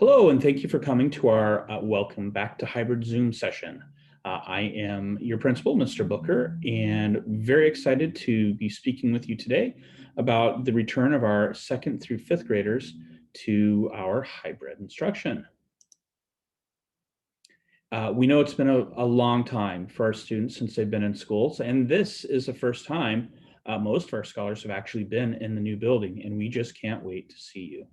Hello, and thank you for coming to our Welcome Back to Hybrid Zoom session. I am your principal, Mr. Booker, and very excited to be speaking with you today about the return of our 2nd through 5th graders to our hybrid instruction. We know it's been a long time for our students since they've been in schools, and this is the first time most of our scholars have actually been in the new building, and we just can't wait to see you.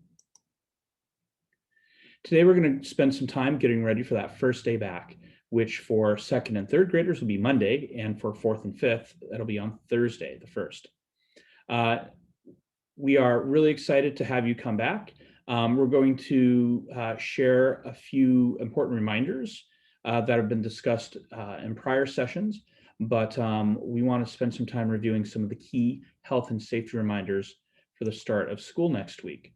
Today, we're going to spend some time getting ready for that first day back, which for 2nd and 3rd graders will be Monday, and for 4th and 5th, that'll be on Thursday, the 1st. We are really excited to have you come back. We're going to share a few important reminders that have been discussed in prior sessions, but we want to spend some time reviewing some of the key health and safety reminders for the start of school next week.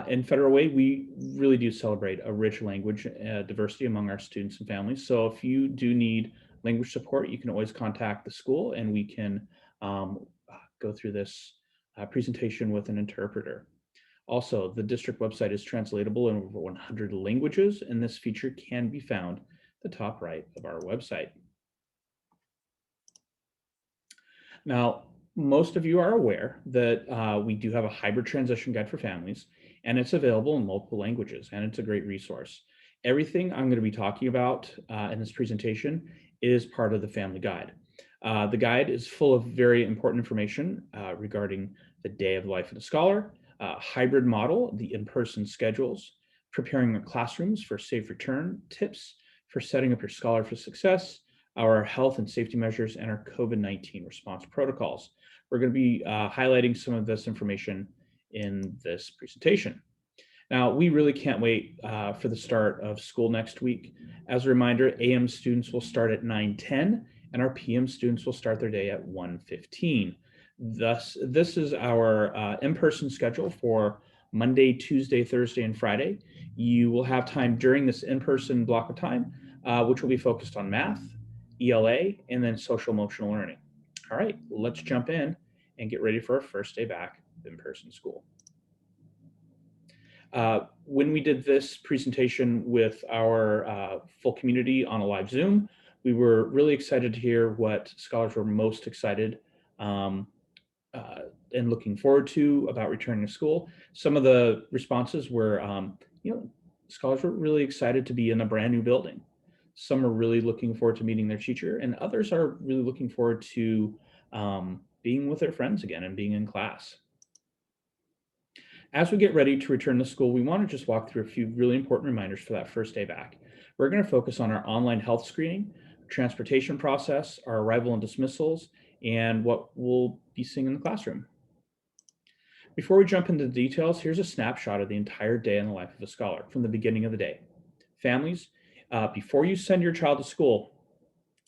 In Federal Way, we really do celebrate a rich language diversity among our students and families. So if you do need language support, you can always contact the school and we can go through this presentation with an interpreter. Also, the district website is translatable in over 100 languages, and this feature can be found at the top right of our website. Now, most of you are aware that we do have a hybrid transition guide for families, and it's available in multiple languages, and it's a great resource. Everything I'm going to be talking about in this presentation is part of the family guide. The guide is full of very important information regarding the day of the life of the scholar, hybrid model, the in-person schedules, preparing your classrooms for safe return, tips for setting up your scholar for success, our health and safety measures, and our COVID-19 response protocols. We're going to be highlighting some of this information in this presentation. Now, we really can't wait for the start of school next week. As a reminder, AM students will start at 9:10, and our PM students will start their day at 1:15. Thus, this is our in-person schedule for Monday, Tuesday, Thursday, and Friday. You will have time during this in-person block of time, which will be focused on math, ELA, and then social emotional learning. All right, let's jump in and get ready for our first day back in-person school. When we did this presentation with our full community on a live Zoom, we were really excited to hear what scholars were most excited and looking forward to about returning to school. Some of the responses were, scholars were really excited to be in a brand new building. Some are really looking forward to meeting their teacher, and others are really looking forward to being with their friends again and being in class. As we get ready to return to school, we want to just walk through a few really important reminders for that first day back. We're going to focus on our online health screening, transportation process, our arrival and dismissals, and what we'll be seeing in the classroom. Before we jump into the details, here's a snapshot of the entire day in the life of a scholar from the beginning of the day. Families, before you send your child to school,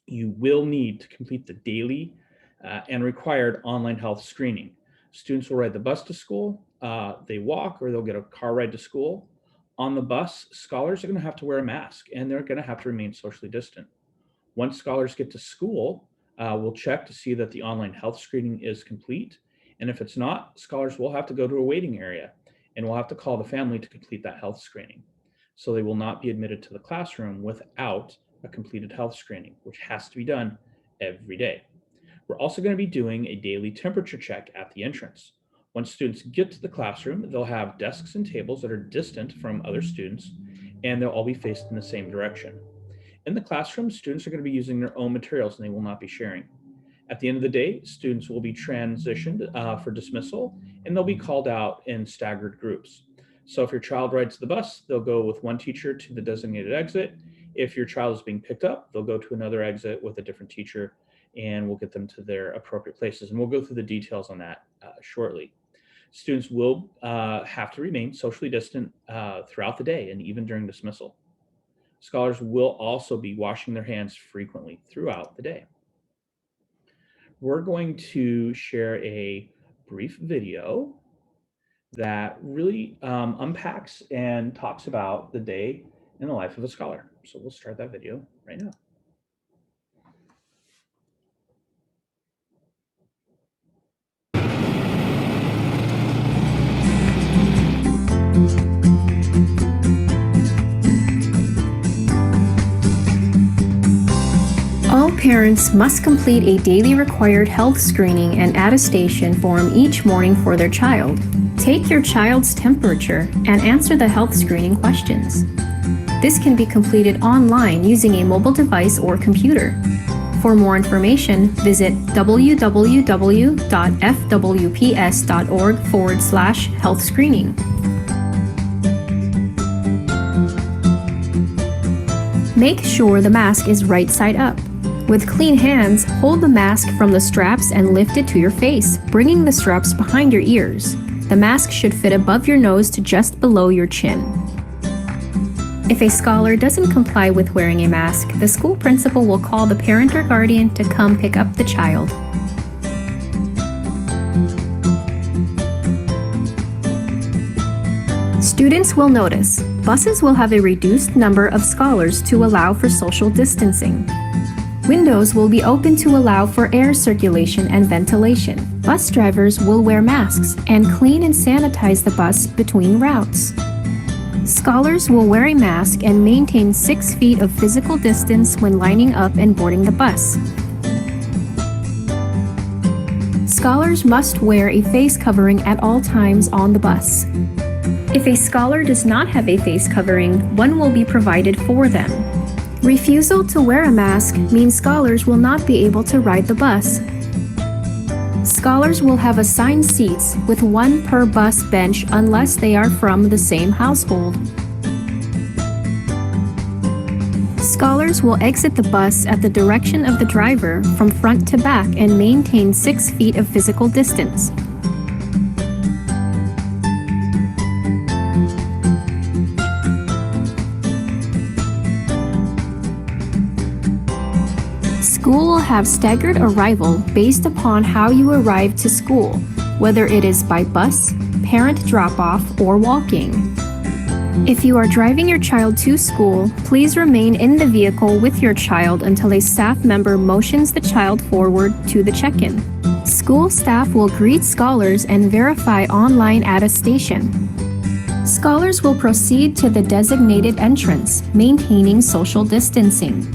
you will need to complete the daily and required online health screening. Students will ride the bus to school, they walk, or they'll get a car ride to school. On the bus, scholars are going to have to wear a mask, and they're going to have to remain socially distant. Once scholars get to school, we'll check to see that the online health screening is complete. And if it's not, scholars will have to go to a waiting area, and we'll have to call the family to complete that health screening. So they will not be admitted to the classroom without a completed health screening, which has to be done every day. We're also going to be doing a daily temperature check at the entrance. Once students get to the classroom, they'll have desks and tables that are distant from other students, and they'll all be faced in the same direction. In the classroom, students are going to be using their own materials and they will not be sharing. At the end of the day, students will be transitioned for dismissal, and they'll be called out in staggered groups. So if your child rides the bus, they'll go with one teacher to the designated exit. If your child is being picked up, they'll go to another exit with a different teacher, and we'll get them to their appropriate places. And we'll go through the details on that shortly. Students will have to remain socially distant throughout the day and even during dismissal. Scholars will also be washing their hands frequently throughout the day. We're going to share a brief video that really unpacks and talks about the day in the life of a scholar. So we'll start that video right now. parents must complete a daily required health screening and attestation form each morning for their child. Take your child's temperature and answer the health screening questions. This can be completed online using a mobile device or computer. For more information, visit www.fwps.org/health screening. Make sure the mask is right side up. With clean hands, hold the mask from the straps and lift it to your face, bringing the straps behind your ears. The mask should fit above your nose to just below your chin. If a scholar doesn't comply with wearing a mask, the school principal will call the parent or guardian to come pick up the child. Students will notice buses will have a reduced number of scholars to allow for social distancing. Windows will be open to allow for air circulation and ventilation. Bus drivers will wear masks and clean and sanitize the bus between routes. Scholars will wear a mask and maintain 6 feet of physical distance when lining up and boarding the bus. Scholars must wear a face covering at all times on the bus. If a scholar does not have a face covering, one will be provided for them. Refusal to wear a mask means scholars will not be able to ride the bus. Scholars will have assigned seats with one per bus bench unless they are from the same household. Scholars will exit the bus at the direction of the driver from front to back and maintain 6 feet of physical distance. School will have staggered arrival based upon how you arrive to school, whether it is by bus, parent drop-off, or walking. If you are driving your child to school, please remain in the vehicle with your child until a staff member motions the child forward to the check-in. School staff will greet scholars and verify online attestation. Scholars will proceed to the designated entrance, maintaining social distancing.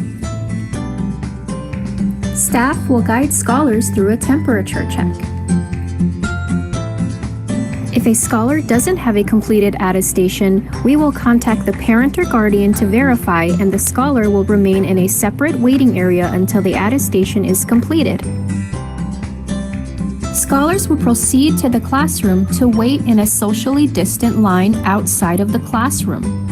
Staff will guide scholars through a temperature check. If a scholar doesn't have a completed attestation, we will contact the parent or guardian to verify, and the scholar will remain in a separate waiting area until the attestation is completed. Scholars will proceed to the classroom to wait in a socially distant line outside of the classroom.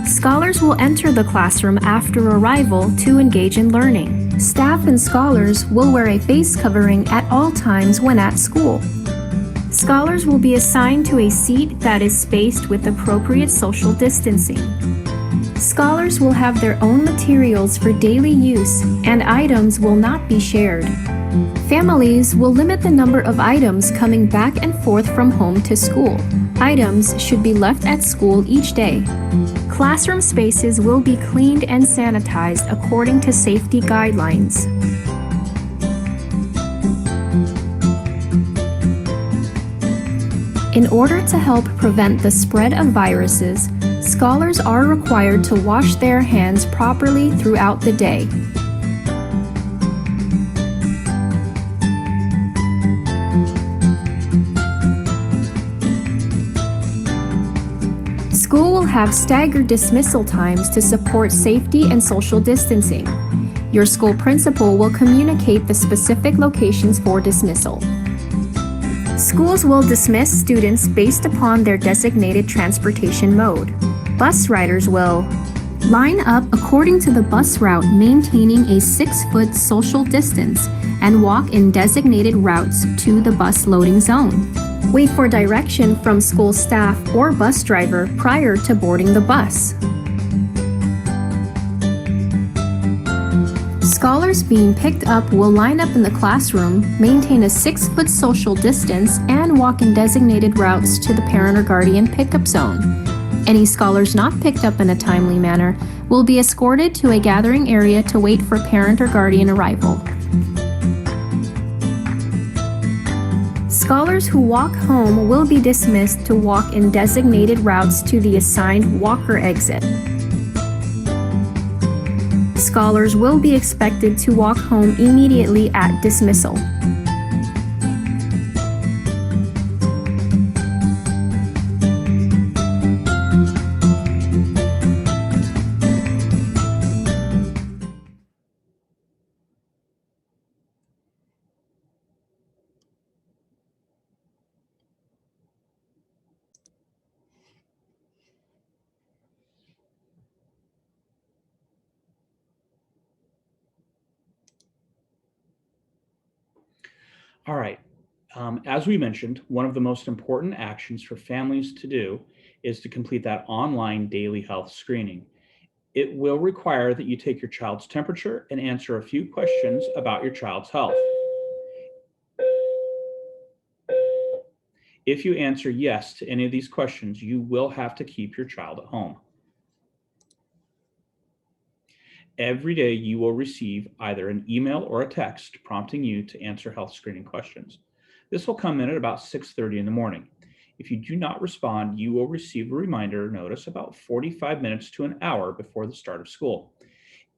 Scholars will enter the classroom after arrival to engage in learning. Staff and scholars will wear a face covering at all times when at school. Scholars will be assigned to a seat that is spaced with appropriate social distancing. Scholars will have their own materials for daily use, and items will not be shared. Families will limit the number of items coming back and forth from home to school. Items should be left at school each day. Classroom spaces will be cleaned and sanitized according to safety guidelines. In order to help prevent the spread of viruses, scholars are required to wash their hands properly throughout the day. School will have staggered dismissal times to support safety and social distancing. Your school principal will communicate the specific locations for dismissal. Schools will dismiss students based upon their designated transportation mode. Bus riders will line up according to the bus route, maintaining a 6-foot social distance, and walk in designated routes to the bus loading zone. Wait for direction from school staff or bus driver prior to boarding the bus. Scholars being picked up will line up in the classroom, maintain a 6-foot social distance, and walk in designated routes to the parent or guardian pickup zone. Any scholars not picked up in a timely manner will be escorted to a gathering area to wait for parent or guardian arrival. Scholars who walk home will be dismissed to walk in designated routes to the assigned walker exit. scholars will be expected to walk home immediately at dismissal. All right. As we mentioned, one of the most important actions for families to do is to complete that online daily health screening. It will require that you take your child's temperature and answer a few questions about your child's health. If you answer yes to any of these questions, you will have to keep your child at home. Every day you will receive either an email or a text prompting you to answer health screening questions. This will come in at about 6:30 in the morning. If you do not respond, you will receive a reminder notice about 45 minutes to an hour before the start of school.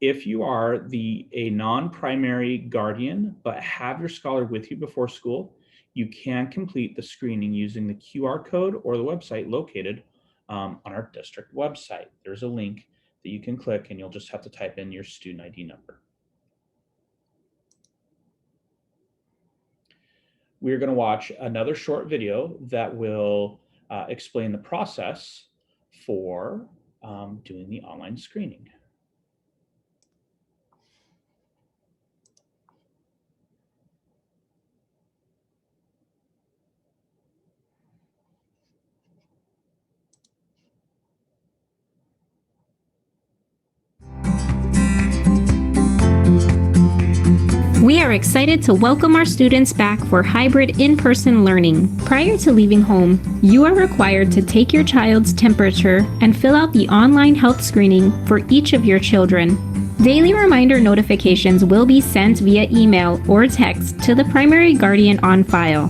If you are a non-primary guardian but have your scholar with you before school, you can complete the screening using the QR code or the website located on our district website. There's a link that you can click and you'll just have to type in your student ID number. We're going to watch another short video that will explain the process for doing the online screening. We are excited to welcome our students back for hybrid in-person learning. Prior to leaving home, you are required to take your child's temperature and fill out the online health screening for each of your children. Daily reminder notifications will be sent via email or text to the primary guardian on file.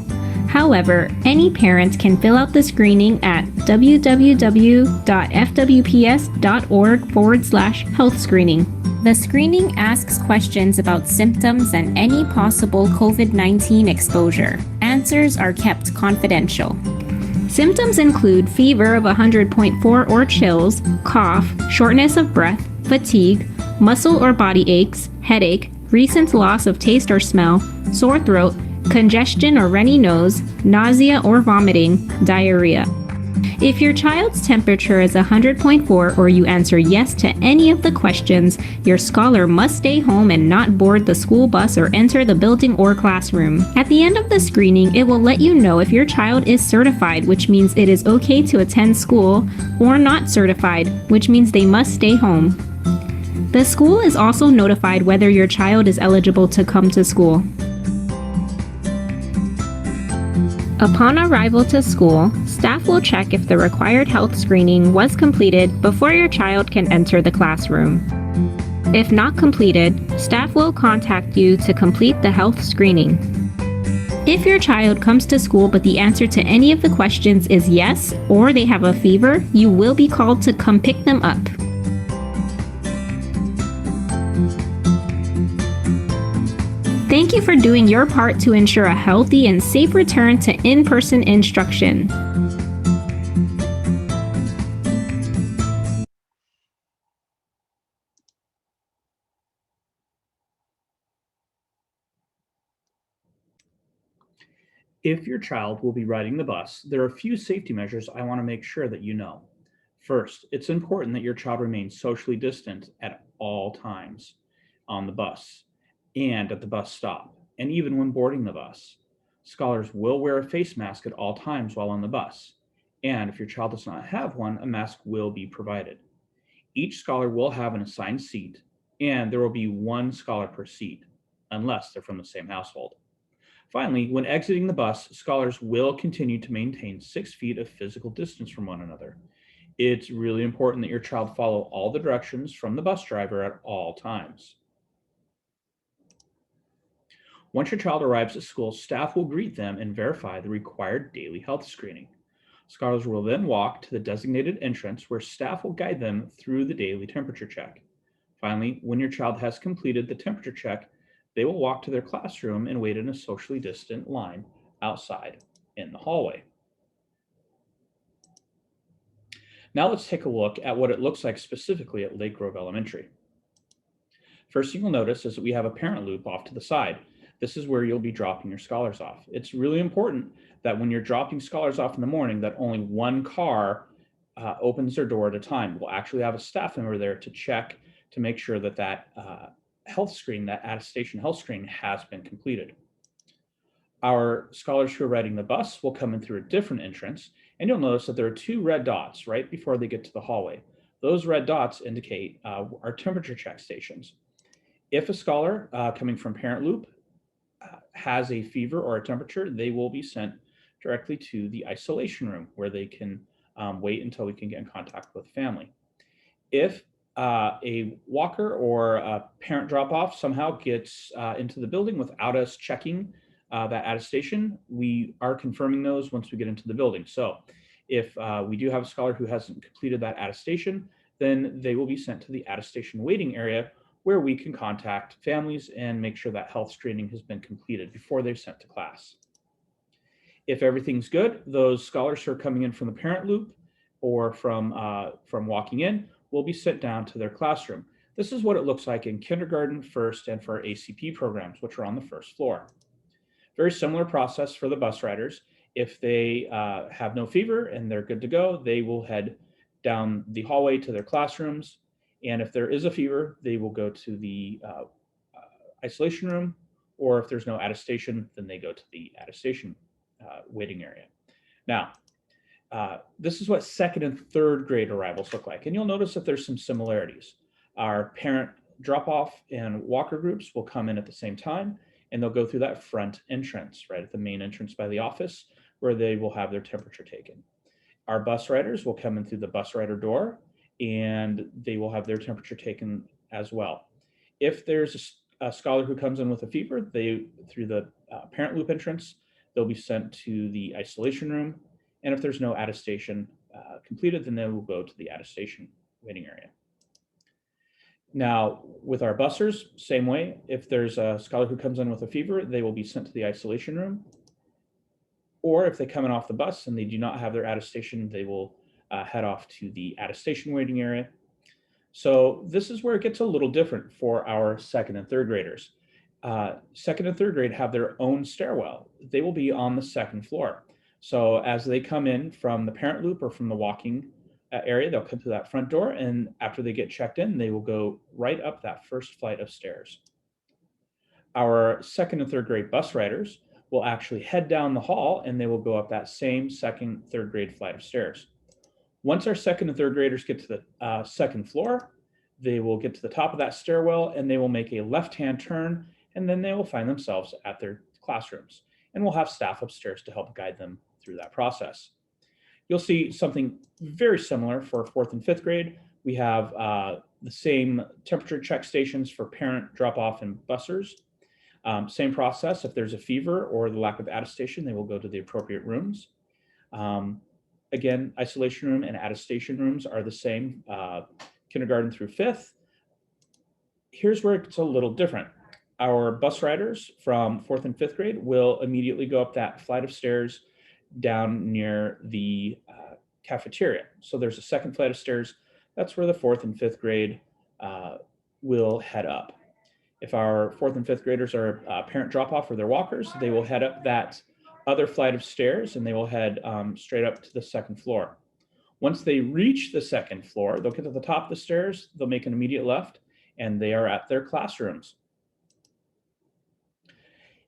However, any parent can fill out the screening at www.fwps.org/health screening. The screening asks questions about symptoms and any possible COVID-19 exposure. Answers are kept confidential. Symptoms include fever of 100.4 or chills, cough, shortness of breath, fatigue, muscle or body aches, headache, recent loss of taste or smell, sore throat, congestion or runny nose, nausea or vomiting, diarrhea. If your child's temperature is 100.4 or you answer yes to any of the questions, your scholar must stay home and not board the school bus or enter the building or classroom. At the end of the screening, it will let you know if your child is certified, which means it is okay to attend school, or not certified, which means they must stay home. The school is also notified whether your child is eligible to come to school. Upon arrival to school, staff will check if the required health screening was completed before your child can enter the classroom. If not completed, staff will contact you to complete the health screening. If your child comes to school but the answer to any of the questions is yes, or they have a fever, you will be called to come pick them up. Thank you for doing your part to ensure a healthy and safe return to in-person instruction. If your child will be riding the bus, there are a few safety measures I want to make sure that you know. First, it's important that your child remains socially distant at all times on the bus and at the bus stop, and even when boarding the bus. Scholars will wear a face mask at all times while on the bus, and if your child does not have one, a mask will be provided. Each scholar will have an assigned seat, and there will be one scholar per seat, unless they're from the same household. Finally, when exiting the bus, scholars will continue to maintain 6 feet of physical distance from one another. It's really important that your child follow all the directions from the bus driver at all times. Once your child arrives at school, staff will greet them and verify the required daily health screening. Scholars will then walk to the designated entrance where staff will guide them through the daily temperature check. Finally, when your child has completed the temperature check, they will walk to their classroom and wait in a socially distant line outside in the hallway. Now let's take a look at what it looks like specifically at Lake Grove Elementary. First thing you'll notice is that we have a parent loop off to the side. This is where you'll be dropping your scholars off. It's really important that when you're dropping scholars off in the morning, that only one car opens their door at a time. We'll actually have a staff member there to check to make sure that that health screen, that attestation health screen, has been completed. Our scholars who are riding the bus will come in through a different entrance, and you'll notice that there are two red dots right before they get to the hallway. Those red dots indicate our temperature check stations. If a scholar coming from Parent Loop has a fever or a temperature, they will be sent directly to the isolation room where they can wait until we can get in contact with the family. If a walker or a parent drop-off somehow gets into the building without us checking that attestation, we are confirming those once we get into the building. So if we do have a scholar who hasn't completed that attestation, then they will be sent to the attestation waiting area where we can contact families and make sure that health screening has been completed before they're sent to class. If everything's good, those scholars who are coming in from the parent loop or from walking in will be sent down to their classroom. This is what it looks like in kindergarten, first, and for our ACP programs, which are on the first floor. Very similar process for the bus riders. If they have no fever and they're good to go, they will head down the hallway to their classrooms. And if there is a fever, they will go to the isolation room, or if there's no attestation, then they go to the attestation waiting area. Now, this is what second and third grade arrivals look like. And you'll notice that there's some similarities. Our parent drop-off and walker groups will come in at the same time, and they'll go through that front entrance, right at the main entrance by the office, where they will have their temperature taken. Our bus riders will come in through the bus rider door, and they will have their temperature taken as well. If there's a scholar who comes in with a fever, through the parent loop entrance, they'll be sent to the isolation room. And if there's no attestation completed, then they will go to the attestation waiting area. Now, with our bussers, same way. If there's a scholar who comes in with a fever, they will be sent to the isolation room. Or if they come in off the bus and they do not have their attestation, they will head off to the attestation waiting area. So this is where it gets a little different for our second and third graders. Second and third grade have their own stairwell. They will be on the second floor. So as they come in from the parent loop or from the walking area, they'll come through that front door, and after they get checked in, they will go right up that first flight of stairs. Our second and third grade bus riders will actually head down the hall, and they will go up that same second, third grade flight of stairs. Once our second and third graders get to the second floor, they will get to the top of that stairwell, and they will make a left-hand turn, and then they will find themselves at their classrooms. And we'll have staff upstairs to help guide them through that process. You'll see something very similar for fourth and fifth grade. We have the same temperature check stations for parent drop-off and bussers. Same process. If there's a fever or the lack of attestation, they will go to the appropriate rooms. Again, isolation room and attestation rooms are the same, kindergarten through fifth. Here's where it's a little different. Our bus riders from fourth and fifth grade will immediately go up that flight of stairs down near the cafeteria. So there's a second flight of stairs. That's where the fourth and fifth grade will head up. If our fourth and fifth graders are parent drop-off or they're walkers, they will head up that other flight of stairs, and they will head straight up to the second floor. Once they reach the second floor, they'll get to the top of the stairs, they'll make an immediate left, and they are at their classrooms.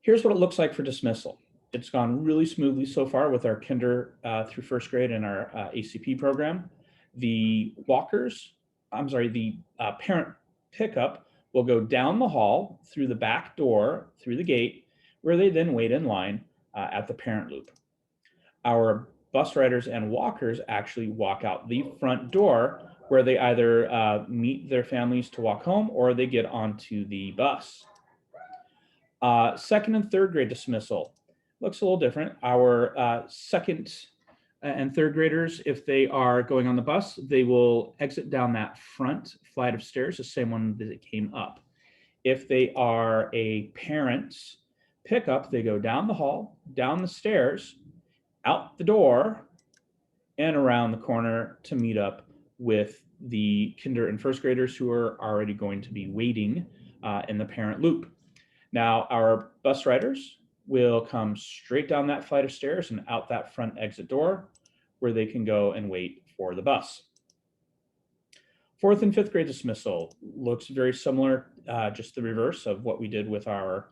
Here's what it looks like for dismissal. It's gone really smoothly so far with our kinder through first grade and our ACP program. The parent pickup will go down the hall through the back door, through the gate, where they then wait in line at the parent loop. Our bus riders and walkers actually walk out the front door, where they either meet their families to walk home or they get onto the bus. Second and third grade dismissal looks a little different. Our second And third graders, if they are going on the bus, they will exit down that front flight of stairs, the same one that it came up. If they are a parent's pickup, they go down the hall, down the stairs, out the door, and around the corner to meet up with the kinder and first graders who are already going to be waiting in the parent loop. Now, our bus riders will come straight down that flight of stairs and out that front exit door where they can go and wait for the bus. Fourth and fifth grade dismissal looks very similar, just the reverse of what we did with our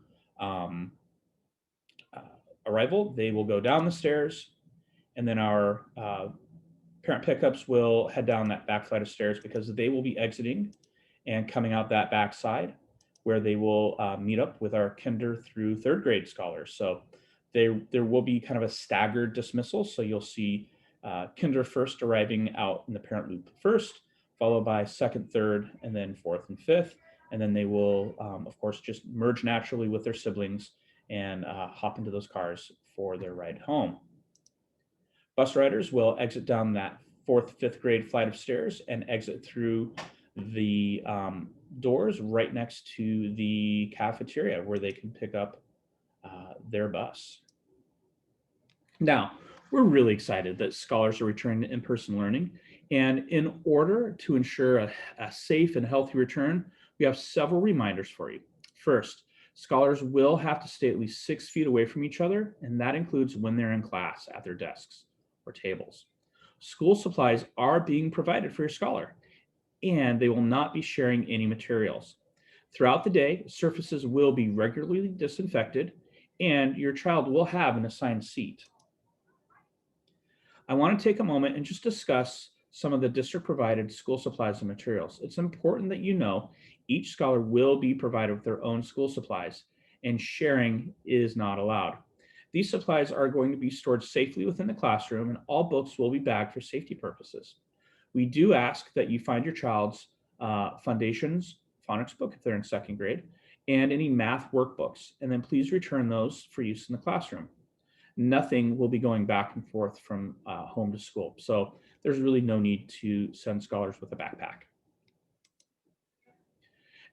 arrival. They will go down the stairs, and then our parent pickups will head down that back flight of stairs because they will be exiting and coming out that back side where they will meet up with our kinder through third grade scholars. So there will be kind of a staggered dismissal. So you'll see kinder first arriving out in the parent loop first, followed by second, third, and then fourth and fifth. And then they will, of course, just merge naturally with their siblings and hop into those cars for their ride home. Bus riders will exit down that fourth, fifth grade flight of stairs and exit through the doors right next to the cafeteria where they can pick up their bus. Now, we're really excited that scholars are returning to in-person learning. And in order to ensure a safe and healthy return, we have several reminders for you. First, scholars will have to stay at least 6 feet away from each other, and that includes when they're in class at their desks or tables. School supplies are being provided for your scholar, and they will not be sharing any materials. Throughout the day, surfaces will be regularly disinfected, and your child will have an assigned seat. I want to take a moment and just discuss some of the district-provided school supplies and materials. It's important that you know each scholar will be provided with their own school supplies, and sharing is not allowed. These supplies are going to be stored safely within the classroom, and all books will be bagged for safety purposes. We do ask that you find your child's Foundations phonics book if they're in second grade, and any math workbooks, and then please return those for use in the classroom. Nothing will be going back and forth from home to school. So there's really no need to send scholars with a backpack.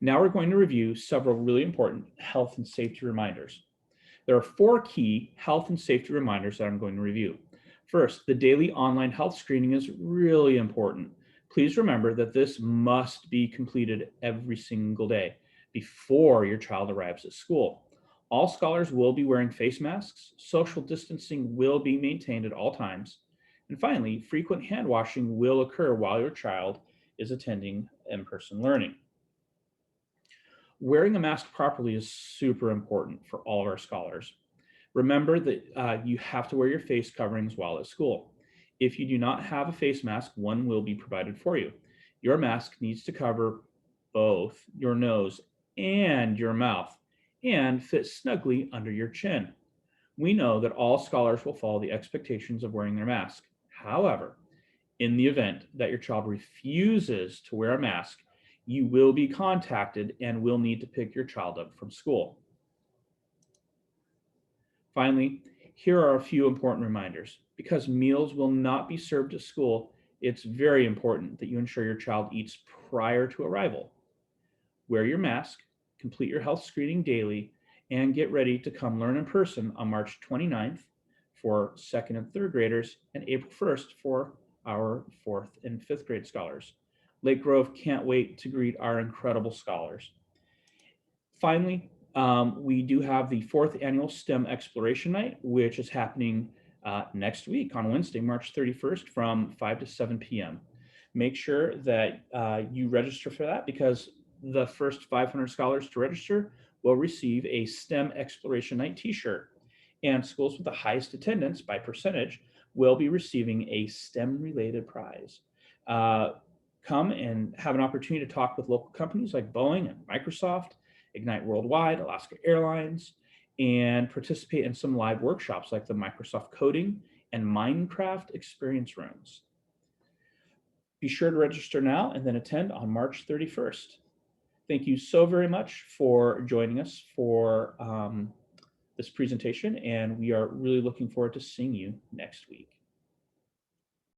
Now we're going to review several really important health and safety reminders. There are 4 key health and safety reminders that I'm going to review. First, the daily online health screening is really important. Please remember that this must be completed every single day before your child arrives at school. All scholars will be wearing face masks. Social distancing will be maintained at all times. And finally, frequent hand washing will occur while your child is attending in-person learning. Wearing a mask properly is super important for all of our scholars. Remember that you have to wear your face coverings while at school. If you do not have a face mask, one will be provided for you. Your mask needs to cover both your nose and your mouth and fit snugly under your chin. We know that all scholars will follow the expectations of wearing their mask. However, in the event that your child refuses to wear a mask, you will be contacted and will need to pick your child up from school. Finally, here are a few important reminders. Because meals will not be served at school, it's very important that you ensure your child eats prior to arrival. Wear your mask, complete your health screening daily, and get ready to come learn in person on March 29th for second and third graders and April 1st for our fourth and fifth grade scholars. Lake Grove can't wait to greet our incredible scholars. Finally, we do have the 4th annual STEM Exploration Night, which is happening next week on Wednesday, March 31st from 5 to 7 p.m. Make sure that you register for that because the first 500 scholars to register will receive a STEM Exploration Night t-shirt. And schools with the highest attendance by percentage will be receiving a STEM-related prize. Come and have an opportunity to talk with local companies like Boeing and Microsoft, Ignite Worldwide, Alaska Airlines, and participate in some live workshops like the Microsoft Coding and Minecraft Experience Rooms. Be sure to register now and then attend on March 31st. Thank you so very much for joining us for this presentation, and we are really looking forward to seeing you next week.